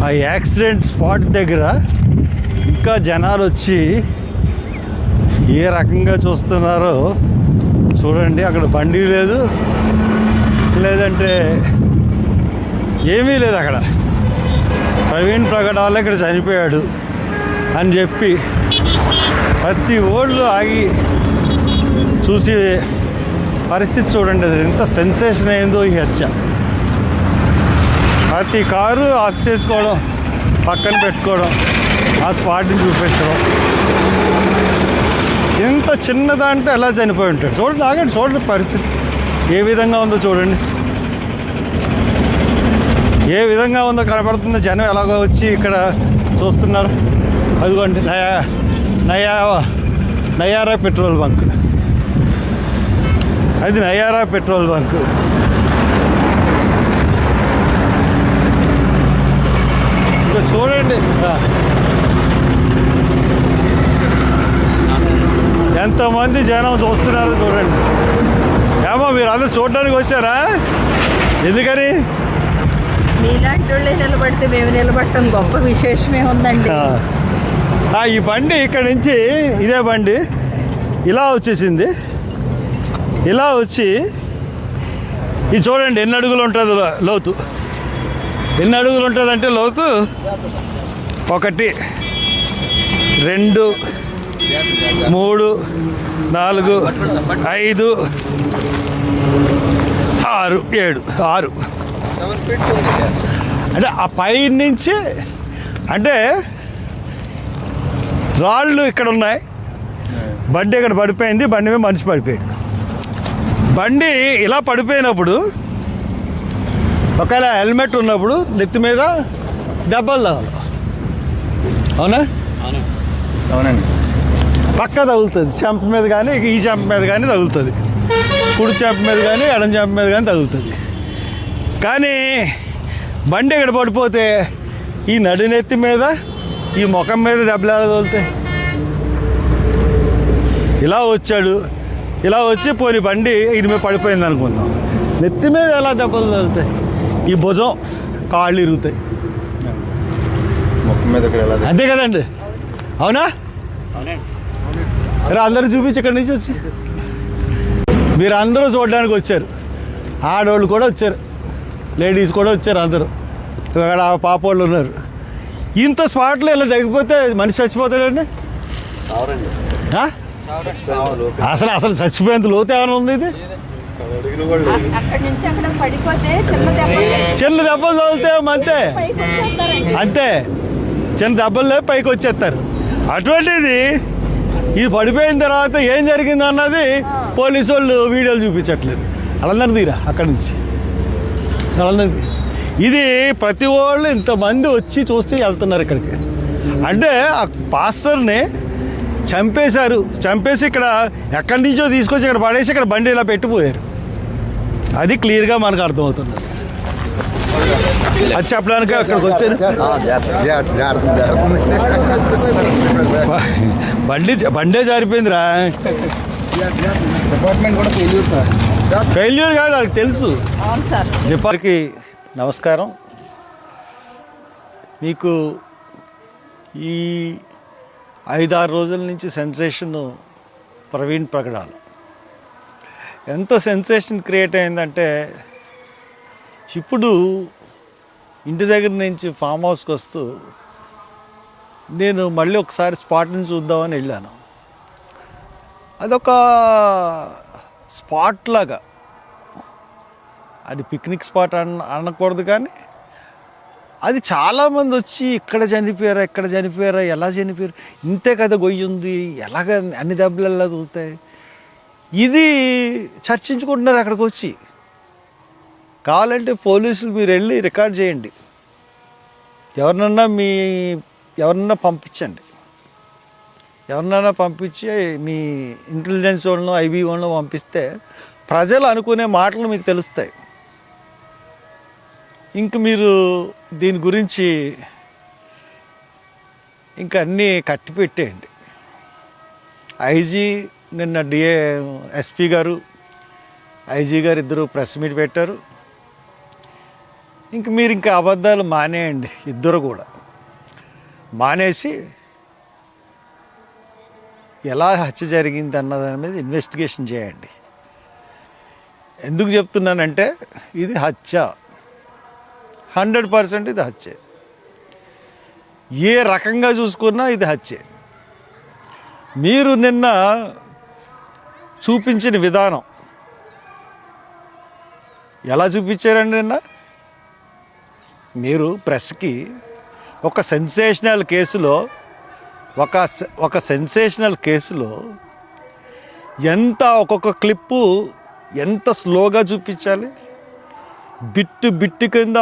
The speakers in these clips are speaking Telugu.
ఆ యాక్సిడెంట్ స్పాట్ దగ్గర ఇంకా జనాలు వచ్చి ఏ రకంగా చూస్తున్నారో చూడండి. అక్కడ బండి లేదు, లేదంటే ఏమీ లేదు. అక్కడ ప్రవీణ్ ప్రగడాల ఇక్కడ చనిపోయాడు అని చెప్పి ప్రతి ఓళ్ళు ఆగి చూసి పరిస్థితి చూడండి. అది ఎంత సెన్సేషన్ అయిందో ఈ హత్య. ప్రతి కారు ఆఫ్ చేసుకోవడం, పక్కన పెట్టుకోవడం, ఆ స్పాట్ని చూపించడం. ఇంత చిన్నదంటే ఎలా చనిపోయి ఉంటాడు. చూడండి, ఆగండి, చూడండి పరిస్థితి ఏ విధంగా ఉందో చూడండి. ఏ విధంగా ఉందో కనపడుతుందో. జనం ఎలాగో వచ్చి ఇక్కడ చూస్తున్నారు. అదిగోండి నయారా పెట్రోల్ బంక్. అది నయారా పెట్రోల్ బంక్. ఇంకా చూడండి ఎంతమంది జనం చూస్తున్నారో చూడండి. ఏమో మీరు అందరూ చూడడానికి వచ్చారా? ఎందుకని? మీలాంటి వాళ్ళే నిలబడితే మేము నిలబడటం గొప్ప విశేషమే ఉందండి. ఈ బండి ఇక్కడ నుంచి ఇదే బండి ఇలా వచ్చేసింది. ఇలా వచ్చి ఇది చూడండి ఎన్ని అడుగులు ఉంటుంది లోతు. ఎన్ని అడుగులు ఉంటుందంటే లోతు 1 2 3 4 5 6 7 6 అంటే ఆ పై నుంచి అంటే రాళ్ళు ఇక్కడ ఉన్నాయి. బండి ఇక్కడ పడిపోయింది. బండి మీద మనిషి పడిపోయాడు. బండి ఇలా పడిపోయినప్పుడు ఒకవేళ హెల్మెట్ ఉన్నప్పుడు నెత్తి మీద దెబ్బలు తగలవు. అవునా? అవునండి. పక్క తగులుతుంది. చెంప మీద కానీ ఈ చెంప మీద కానీ తగులుతుంది. కుడి చెంప మీద కానీ ఎడం చెంప మీద కానీ తగులుతుంది. కానీ బండి ఇక్కడ పడిపోతే ఈ నడినెత్తి మీద ఈ ముఖం మీద దెబ్బలు ఎలా తగులుతాయి? ఇలా వచ్చాడు. ఇలా వచ్చి పోని బండి ఇది మీద పడిపోయింది అనుకుందాం. నెత్తి మీద ఎలా దెబ్బలు తగులుతాయి? ఈ భుజం, కాళ్ళు ఇరుగుతాయి. ముఖం మీద అంతే కదండి? అవునా? అందరూ చూపించి ఇక్కడి నుంచి వచ్చి మీరు అందరూ చూడడానికి వచ్చారు. ఆడవాళ్ళు కూడా వచ్చారు, లేడీస్ కూడా వచ్చారు. అందరూ ఇక్కడ పాపోళ్ళు ఉన్నారు. ఇంత స్పాట్లో ఇలా తగ్గిపోతే మనిషి చచ్చిపోతాడండి. అసలు చచ్చిపోయేంత లోతు ఏమైనా ఉంది? ఇది చిన్న దెబ్బలు తగులుతాయి అంతే. చిన్న దెబ్బలు లేవు, పైకి వచ్చేస్తారు. అటువంటిది ఇది పడిపోయిన తర్వాత ఏం జరిగింది అన్నది పోలీసు వాళ్ళు వీడియోలు చూపించట్లేదు. వాళ్ళందరూ తీరా అక్కడి నుంచి. వాళ్ళందరికీ ఇది ప్రతి వాళ్ళు ఇంతమంది వచ్చి చూస్తే వెళ్తున్నారు ఇక్కడికి. అంటే ఆ పాస్టర్ని చంపేశారు. చంపేసి ఇక్కడ ఎక్కడి నుంచో తీసుకొచ్చి ఇక్కడ పడేసి ఇక్కడ బండి ఇలా పెట్టిపోయారు. అది క్లియర్గా మనకు అర్థమవుతుంది. అది చెప్పడానికి అక్కడికి వచ్చాను. బండే జారిపోయిందిరా. ఫెయిల్యూర్ కాదు, వాళ్ళకి తెలుసు. డిపార్ట్కి నమస్కారం. మీకు ఈ 5-6 రోజుల నుంచి సెన్సేషన్ ప్రవీణ్ ప్రగడాల ఎంత సెన్సేషన్ క్రియేట్ అయిందంటే, ఇప్పుడు ఇంటి దగ్గర నుంచి ఫామ్ హౌస్కి వస్తూ నేను మళ్ళీ ఒకసారి స్పాట్ని చూద్దామని వెళ్ళాను. అదొక స్పాట్ లాగా, అది పిక్నిక్ స్పాట్ అనకూడదు, కానీ అది చాలామంది వచ్చి ఇక్కడ చనిపోయారా, ఎలా చనిపోయారు, ఇంతే కదా గొయ్యి ఉంది, ఎలాగ అన్ని దెబ్బలు ఎలా తగులుతాయి, ఇది చర్చించుకుంటున్నారు అక్కడికి వచ్చి. కావాలంటే పోలీసులు మీరు వెళ్ళి రికార్డ్ చేయండి. ఎవరినన్నా పంపించండి. ఎవరినైనా పంపించి మీ ఇంటెలిజెన్స్ వాళ్ళను, ఐబీ వాళ్ళను పంపిస్తే ప్రజలు అనుకునే మాటలు మీకు తెలుస్తాయి. ఇంక మీరు దీని గురించి ఇంక అన్నీ కట్టి పెట్టేయండి. ఐజీ నిన్న ఎస్పీ గారు, ఐజీ గారు ఇద్దరు ప్రెస్ మీట్ పెట్టారు. ఇంక మీరు ఇంకా అబద్ధాలు మానేయండి, ఇద్దరు కూడా మానేసి ఎలా హత్య జరిగింది అన్నదాని మీద ఇన్వెస్టిగేషన్ చేయండి. ఎందుకు చెప్తున్నానంటే ఇది హత్య, 100% ఇది హత్య. ఏ రకంగా చూసుకున్నా ఇది హత్య. మీరు నిన్న చూపించిన విధానం ఎలా చూపించారండి? నిన్న మీరు ప్రెస్కి ఒక సెన్సేషనల్ కేసులో ఒక సెన్సేషనల్ కేసులో ఎంత ఒక్కొక్క క్లిప్పు ఎంత స్లోగా చూపించాలి, బిట్టు కింద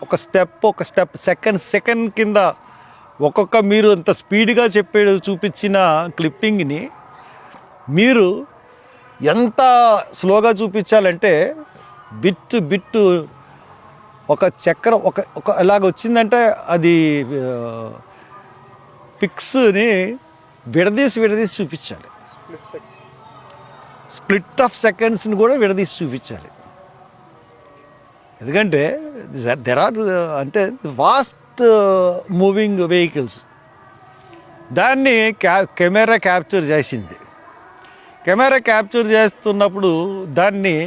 ఒక స్టెప్ సెకండ్ కింద ఒక్కొక్క మీరు అంత స్పీడ్గా చూపించిన క్లిప్పింగ్ని మీరు ఎంత స్లోగా చూపించాలంటే బిట్టు ఒక చక్రం ఒక ఇలాగ వచ్చిందంటే అది పిక్స్ని విడదీసి చూపించాలి. స్ప్లిట్ ఆఫ్ సెకండ్స్ని కూడా విడదీసి చూపించాలి. ఎందుకంటే దెర్ ఆర్ అంటే వాస్ట్ మూవింగ్ వెహికల్స్. దాన్ని కెమెరా క్యాప్చర్ చేసింది. కెమెరా క్యాప్చర్ చేస్తున్నప్పుడు దాన్ని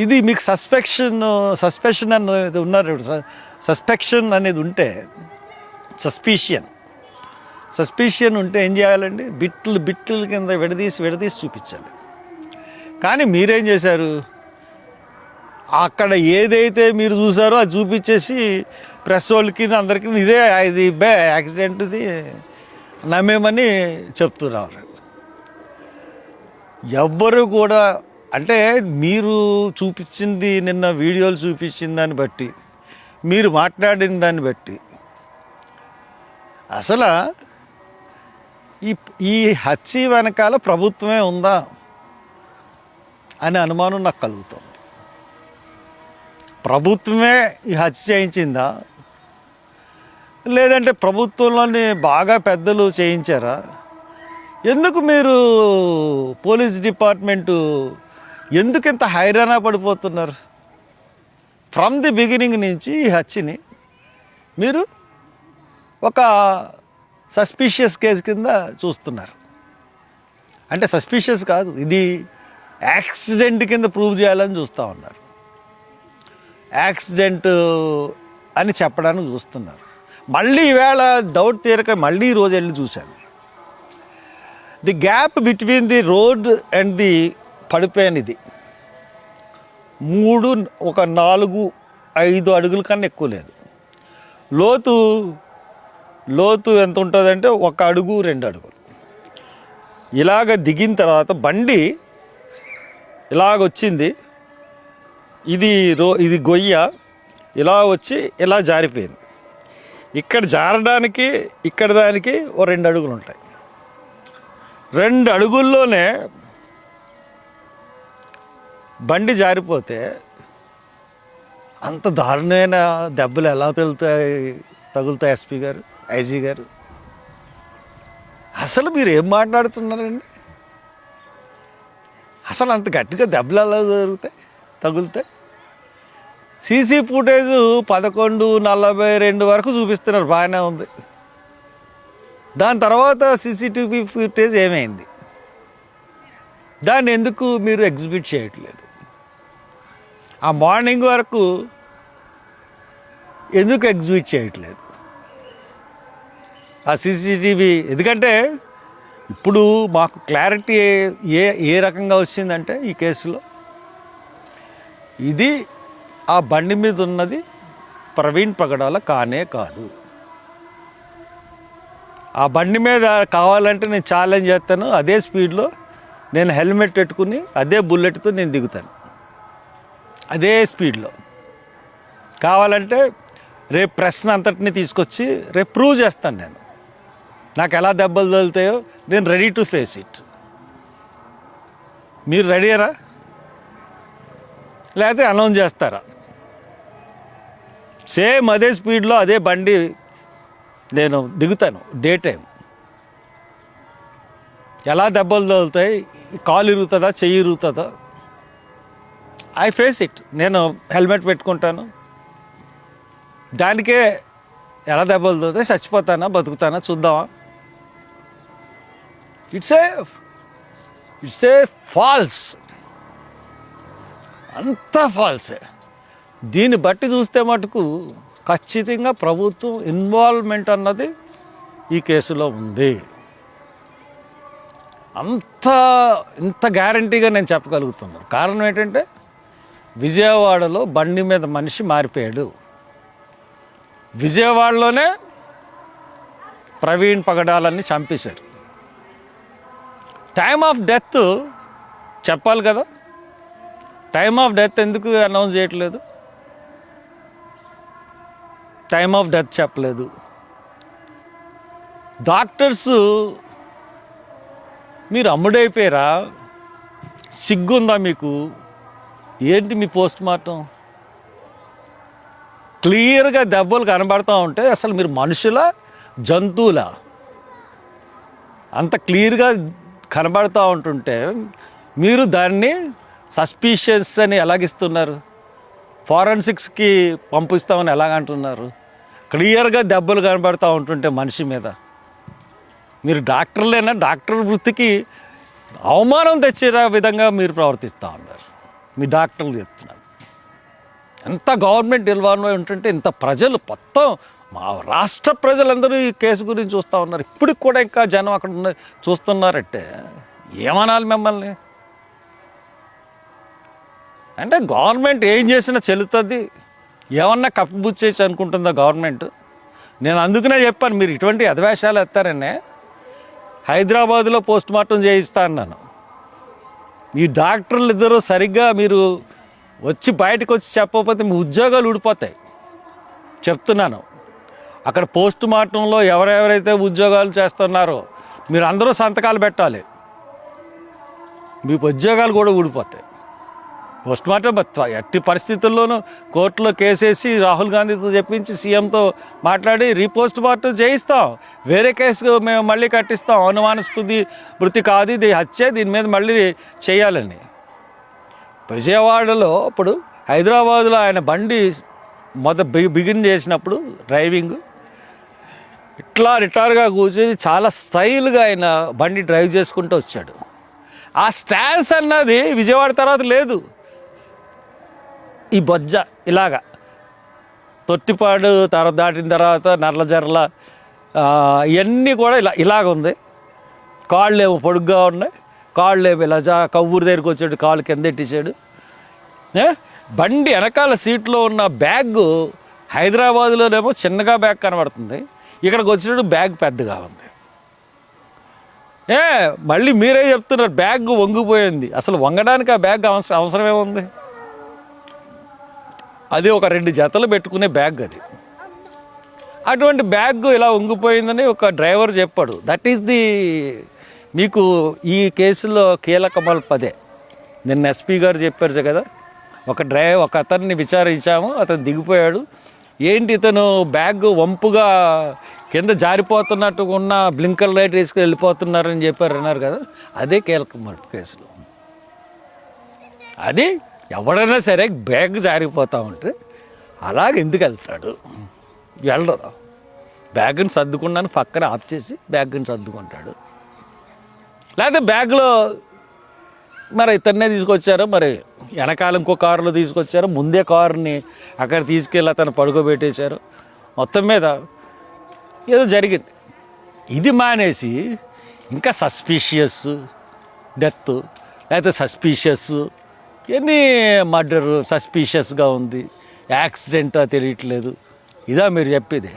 ఇది మీకు సస్పెక్షన్ అనేది ఉన్నారు. సస్పెక్షన్ అనేది ఉంటే సస్పిషియన్ ఉంటే ఏం చేయాలండి? బిట్లు కింద విడదీసి చూపించాలి. కానీ మీరేం చేశారు? అక్కడ ఏదైతే మీరు చూసారో అది చూపించేసి ప్రెస్ వాళ్ళకి అందరికీ ఇది యాక్సిడెంట్, ఇది నమ్మేమని చెప్తున్నారు. ఎవ్వరు కూడా అంటే మీరు చూపించింది నిన్న వీడియోలు చూపించిన దాన్ని బట్టి, మీరు మాట్లాడిన దాన్ని బట్టి అసలు ఈ హత్య వెనకాల ప్రభుత్వమే ఉందా అనే అనుమానం నాకు కలుగుతుంది. ప్రభుత్వమే ఈ హత్య చేయించిందా, లేదంటే ప్రభుత్వంలోని బాగా పెద్దలు చేయించారా? ఎందుకు మీరు పోలీస్ డిపార్ట్మెంటు ఎందుకు ఇంత హైరాణ పడిపోతున్నారు? ఫ్రమ్ ది బిగినింగ్ నుంచి ఈ హత్యని మీరు ఒక సస్పీషియస్ కేసు కింద చూస్తున్నారు. అంటే సస్పీషియస్ కాదు, ఇది యాక్సిడెంట్ కింద ప్రూవ్ చేయాలని చూస్తూ ఉన్నారు. యాక్సిడెంట్ అని చెప్పడానికి చూస్తున్నారు. మళ్ళీ ఈవేళ డౌట్ తీరక మళ్ళీ ఈ రోజు వెళ్ళి చూశాను. The gap between the road and the పడిపోయినది 4-5 అడుగుల కన్నా ఎక్కువ లేదు. లోతు ఎంత ఉంటుందంటే 1 అడుగు 2 అడుగులు. ఇలాగ దిగిన తర్వాత బండి ఇలాగొచ్చింది, ఇది గొయ్య ఇలా వచ్చి ఇలా జారిపోయింది. ఇక్కడ జారడానికి ఇక్కడ దానికి 2 అడుగులు ఉంటాయి. 2 అడుగుల్లోనే బండి జారిపోతే అంత దారుణమైన దెబ్బలు ఎలా తగులుతాయి ఎస్పీ గారు, ఐజీ గారు? అసలు మీరు ఏం మాట్లాడుతున్నారండి? అసలు అంత గట్టిగా దెబ్బలు ఎలా తగులుతాయి? సీసీ ఫుటేజ్ 11:42 వరకు చూపిస్తున్నారు, బాగానే ఉంది. దాని తర్వాత సీసీటీవీ ఫుటేజ్ ఏమైంది? దాన్ని ఎందుకు మీరు ఎగ్జిబిట్ చేయట్లేదు? ఆ మార్నింగ్ వరకు ఎందుకు ఎగ్జిబిట్ చేయట్లేదు ఆ సీసీటీవీ? ఎందుకంటే ఇప్పుడు మాకు క్లారిటీ ఏ రకంగా వచ్చిందంటే ఈ కేసులో ఇది ఆ బండి మీద ఉన్నది ప్రవీణ్ పగడాల కానే కాదు. ఆ బండి మీద కావాలంటే నేను ఛాలెంజ్ చేస్తాను, అదే స్పీడ్లో నేను హెల్మెట్ పెట్టుకుని అదే బుల్లెట్తో నేను దిగుతాను, అదే స్పీడ్లో. కావాలంటే రేపు ప్రెస్ని అంతటిని తీసుకొచ్చి రేపు ప్రూవ్ చేస్తాను. నాకు ఎలా దెబ్బలు తగులుతాయో నేను రెడీ టు ఫేస్ ఇట్. మీరు రెడీరా లేకపోతే అనౌన్స్ చేస్తారా? సేమ్ అదే స్పీడ్లో అదే బండి నేను దిగుతాను డే టైం. ఎలా దెబ్బలు తగులుతాయి, కాలు ఇరుగుతుందా, చెయ్యి ఇరుగుతుందా, ఐ ఫేస్ ఇట్. నేను హెల్మెట్ పెట్టుకుంటాను, దానికే ఎలా దెబ్బలుతుంది, చచ్చిపోతానా బతుకుతానా చూద్దామా. ఇట్స్ ఏ ఫాల్స్, అంతా ఫాల్సే. దీన్ని బట్టి చూస్తే మటుకు ఖచ్చితంగా ప్రభుత్వం ఇన్వాల్వ్మెంట్ అన్నది ఈ కేసులో ఉంది. ఇంత గ్యారంటీగా నేను చెప్పగలుగుతున్నాను. కారణం ఏంటంటే విజయవాడలో బండి మీద మనిషి మారిపోయాడు. విజయవాడలోనే ప్రవీణ్ పగడాలని చంపేశారు. టైమ్ ఆఫ్ డెత్ చెప్పాలి కదా, టైమ్ ఆఫ్ డెత్ ఎందుకు అనౌన్స్ చేయట్లేదు? టైమ్ ఆఫ్ డెత్ చెప్పలేదు. డాక్టర్స్ మీరు అమ్ముడైపోయారా? సిగ్గుందా మీకు? ఏంటి మీ పోస్ట్ మార్టం? క్లియర్గా దెబ్బలు కనబడుతూ ఉంటే అసలు మీరు మనుషులా జంతువులా? అంత క్లియర్గా కనబడుతూ ఉంటుంటే మీరు దాన్ని సస్పీషియస్ అని ఎలాగిస్తున్నారు? ఫారెన్సిక్స్కి పంపిస్తామని ఎలాగంటున్నారు? క్లియర్గా దెబ్బలు కనబడుతూ ఉంటుంటే మనిషి మీద మీరు డాక్టర్లేనా? డాక్టర్ వృత్తికి అవమానం తెచ్చే విధంగా మీరు ప్రవర్తిస్తూ ఉన్నారు. మీ డాక్టర్లు చెప్తున్నారు. ఎంత గవర్నమెంట్ ఇన్వాల్వ్ అయి ఉంటుంటే ఇంత ప్రజలు మొత్తం మా రాష్ట్ర ప్రజలందరూ ఈ కేసు గురించి చూస్తూ ఉన్నారు. ఇప్పటికి కూడా ఇంకా జనం అక్కడ ఉన్న చూస్తున్నారంటే ఏమనాలి మిమ్మల్ని? అంటే గవర్నమెంట్ ఏం చేసినా చెల్లుతుంది, ఏమన్నా కప్పుబుచ్చేసి అనుకుంటుందా గవర్నమెంట్? నేను అందుకనే చెప్పాను, మీరు ఇటువంటి అధివేశాలు ఎత్తారనే హైదరాబాదులో పోస్ట్ మార్టం చేయిస్తా అన్నాను. ఈ డాక్టర్లు ఇద్దరు సరిగ్గా మీరు వచ్చి బయటకు వచ్చి చెప్పకపోతే మీ ఉద్యోగాలు ఊడిపోతాయి. చెప్తున్నాను, అక్కడ పోస్ట్ మార్టంలో ఎవరెవరైతే ఉద్యోగాలు చేస్తున్నారో మీరు అందరూ సంతకాలు పెట్టాలి. మీ ఉద్యోగాలు కూడా ఊడిపోతాయి. పోస్ట్ మార్టం ఎట్టి పరిస్థితుల్లోనూ కోర్టులో కేసేసి రాహుల్ గాంధీతో చెప్పించి సీఎంతో మాట్లాడి రీపోస్ట్ మార్టం చేయిస్తాం. వేరే కేసు మేము మళ్ళీ కట్టిస్తాం. అనుమానాస్పద మృతి కాదు, ఇది హత్య, దీని మీద మళ్ళీ చేయాలని. విజయవాడలో ఇప్పుడు హైదరాబాదులో ఆయన బండి బిగిన్ చేసినప్పుడు డ్రైవింగ్ ఇట్లా రిటార్గా కూర్చొని చాలా స్టైల్గా ఆయన బండి డ్రైవ్ చేసుకుంటూ వచ్చాడు. ఆ స్టాన్స్ అన్నది విజయవాడ తర్వాత లేదు. ఈ బొజ్జ ఇలాగా తొట్టిపాడు తర్వాత దాటిన తర్వాత నర్లజర్ల ఇవన్నీ కూడా ఇలాగ ఉంది. కాళ్ళు ఏమో పొడుగ్గా ఉన్నాయి, కాళ్ళు ఏమో ఇలా కవ్వూరు దగ్గరికి వచ్చాడు, కాళ్ళు కింద ఎట్టేసాడు. బండి వెనకాల సీట్లో ఉన్న బ్యాగ్ హైదరాబాదులోనేమో చిన్నగా బ్యాగ్ కనబడుతుంది, ఇక్కడికి వచ్చినప్పుడు బ్యాగ్ పెద్దగా ఉంది. మళ్ళీ మీరే చెప్తున్నారు బ్యాగ్ వంగిపోయింది. అసలు వంగడానికి ఆ బ్యాగ్ అవసరమే ఉంది? అది ఒక 2 జతలు పెట్టుకునే బ్యాగ్ అది. అటువంటి బ్యాగ్ ఇలా వంగిపోయిందని ఒక డ్రైవర్ చెప్పాడు. దట్ ఈస్ ది మీకు ఈ కేసులో కీలకమల్ పదే. నిన్న ఎస్పీ గారు చెప్పారు కదా, ఒక అతన్ని విచారించాము, అతను దిగిపోయాడు. ఏంటి ఇతను బ్యాగ్ వంపుగా కింద జారిపోతున్నట్టు ఉన్న బ్లింకర్ లైట్ వేసుకుని వెళ్ళిపోతున్నారని అన్నారు కదా, అదే కీలకమల్ కేసులో. అది ఎవడైనా సరే బ్యాగ్ జారిపోతూ ఉంటే అలాగ ఎందుకు వెళ్తాడు? వెళ్ళరు. బ్యాగ్ని సర్దుకున్నాను పక్కన ఆఫ్ చేసి బ్యాగ్ని సర్దుకుంటాడు. లేకపోతే బ్యాగ్లో మరి ఇతన్నే తీసుకొచ్చారో, మరి వెనకాల ఇంకో కారులో తీసుకొచ్చారో, ముందే కారుని అక్కడ తీసుకెళ్ళి అతను పడుకోబెట్టేశారు. మొత్తం మీద ఏదో జరిగింది. ఇది మానేసి ఇంకా సస్పీషియస్ డెత్, లేకపోతే సస్పీషియస్ ఎన్ని మర్డర్ సస్పీషియస్గా ఉంది, యాక్సిడెంటా తెలియట్లేదు. ఇదా మీరు చెప్పేది?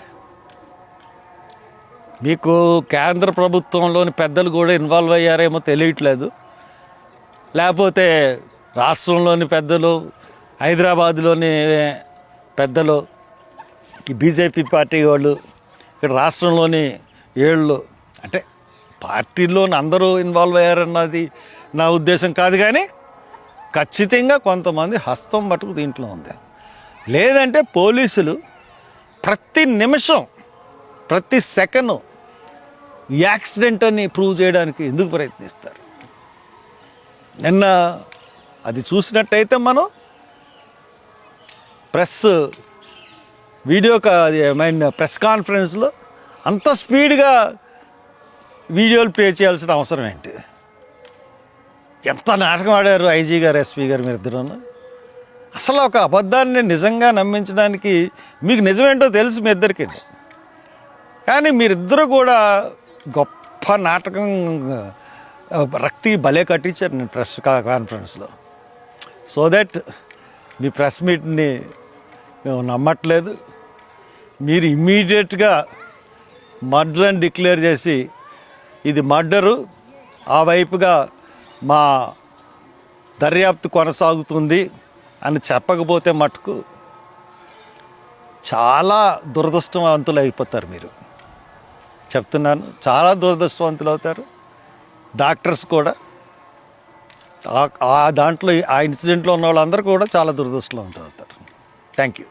మీకు కేంద్ర ప్రభుత్వంలోని పెద్దలు కూడా ఇన్వాల్వ్ అయ్యారేమో తెలియట్లేదు, లేకపోతే రాష్ట్రంలోని పెద్దలు, హైదరాబాద్లోని పెద్దలు, ఈ బీజేపీ పార్టీ వాళ్ళు, ఇక్కడ రాష్ట్రంలోని ఏళ్ళు, అంటే పార్టీలోని అందరూ ఇన్వాల్వ్ అయ్యారన్నది నా ఉద్దేశం కాదు. కానీ ఖచ్చితంగా కొంతమంది హస్తం మటుకు దీంట్లో ఉంది. లేదంటే పోలీసులు ప్రతి నిమిషం ప్రతి సెకండ్ యాక్సిడెంట్ అని ప్రూవ్ చేయడానికి ఎందుకు ప్రయత్నిస్తారు? నిన్న అది చూసినట్టయితే మనం ప్రెస్ ప్రెస్ కాన్ఫరెన్స్లో అంత స్పీడ్గా వీడియోలు ప్లే చేయాల్సిన అవసరం ఏంటి? ఎంత నాటకం ఆడారు ఐజీ గారు, ఎస్పీ గారు, మీరు ఇద్దరు. అసలు ఒక అబద్ధాన్ని నిజంగా నమ్మించడానికి మీకు నిజమేంటో తెలుసు మీ ఇద్దరికి, కానీ మీరిద్దరు కూడా గొప్ప నాటకం రక్తి భలే కట్టించారు నేను ప్రెస్ కాన్ఫరెన్స్లో. సో దట్ మీ ప్రెస్ మీట్ని మేము నమ్మట్లేదు. మీరు ఇమ్మీడియట్గా మర్డర్ అని డిక్లేర్ చేసి ఇది మర్డరు, ఆ వైపుగా మా దర్యాప్తు కొనసాగుతుంది అని చెప్పకపోతే మటుకు చాలా దురదృష్టవంతులు అయిపోతారు. మీరు చెప్తున్నాను, చాలా దురదృష్టవంతులు అవుతారు. డాక్టర్స్ కూడా ఆ దాంట్లో ఆ ఇన్సిడెంట్లో ఉన్న వాళ్ళందరూ కూడా చాలా దురదృష్టవంతులు అవుతారు. Thank you.